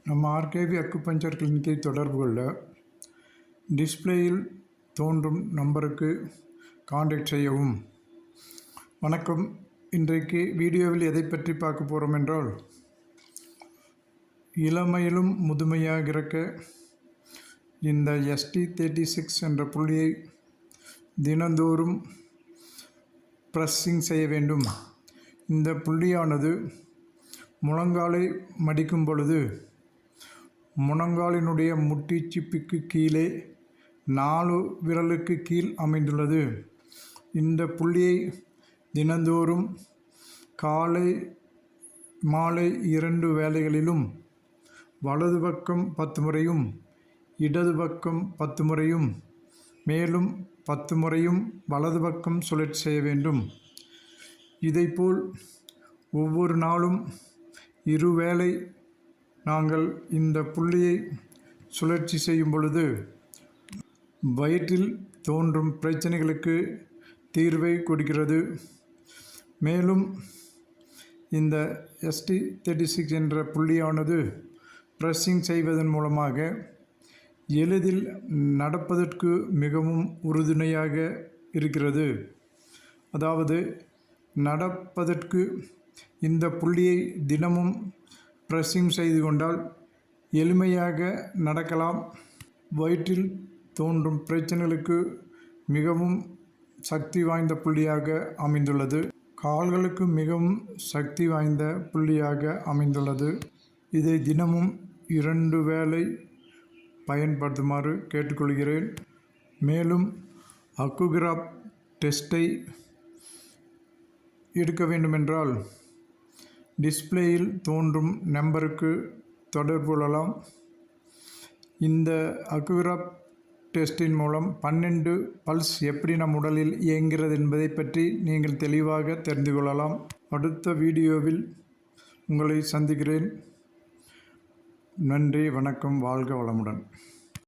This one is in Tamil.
நம்ம ஆர்கேவி அக்குபஞ்சர் கிளினிக்கை தொடர்பு கொள்ள டிஸ்பிளேயில் தோன்றும் நம்பருக்கு காண்டாக்ட் செய்யவும். வணக்கம். இன்றைக்கு வீடியோவில் எதை பற்றி பார்க்க போகிறோம் என்றால், இளமையிலும் முதுமையாக இருக்க இந்த ST36 என்ற புள்ளியை தினந்தோறும் ப்ரெஸ்ஸிங் செய்ய வேண்டும். இந்த புள்ளியானது முழங்காலை மடிக்கும் பொழுது முழங்காலினுடைய முட்டிச்சிப்புக்கு கீழே 4 விரலுக்கு கீழ் அமைந்துள்ளது. இந்த புள்ளியை தினந்தோறும் காலை மாலை 2 வேளைகளிலும் வலது பக்கம் 10 முறையும் இடது பக்கம் 10 முறையும் மேலும் 10 முறையும் வலது பக்கம் சுழற்சி செய்ய வேண்டும். இதைப்போல் ஒவ்வொரு நாளும் 2 வேளை நாங்கள் இந்த புள்ளியை சுழற்சி செய்யும் பொழுது வயிற்றில் தோன்றும் பிரச்சனைகளுக்கு தீர்வை கொடுக்கிறது. மேலும் இந்த ST36 என்ற புள்ளியானது ப்ரெஸ்ஸிங் செய்வதன் மூலமாக எளிதில் நடப்பதற்கு மிகவும் உறுதுணையாக இருக்கிறது. அதாவது நடப்பதற்கு இந்த புள்ளியை தினமும் ப்ரெஸ்ஸிங் செய்து கொண்டால் எளிமையாக நடக்கலாம். வயிற்றில் தோன்றும் பிரச்சனைகளுக்கு மிகவும் சக்தி வாய்ந்த புள்ளியாக அமைந்துள்ளது. கால்களுக்கு மிகவும் சக்தி வாய்ந்த புள்ளியாக அமைந்துள்ளது. இதை தினமும் 2 வேளை பயன்படுத்துமாறு கேட்டுக்கொள்கிறேன். மேலும் அக்குகிராப் டெஸ்ட்டை எடுக்க வேண்டுமென்றால் டிஸ்பிளேயில் தோன்றும் நம்பருக்கு தொடர்பு கொள்ளலாம். இந்த அக்குகிராப் டெஸ்டின் மூலம் 12 பல்ஸ் எப்படி நம் உடலில் இயங்குகிறது என்பதை பற்றி நீங்கள் தெளிவாக தெரிந்து கொள்ளலாம். அடுத்த வீடியோவில் உங்களை சந்திக்கிறேன். நன்றி, வணக்கம், வாழ்க வளமுடன்.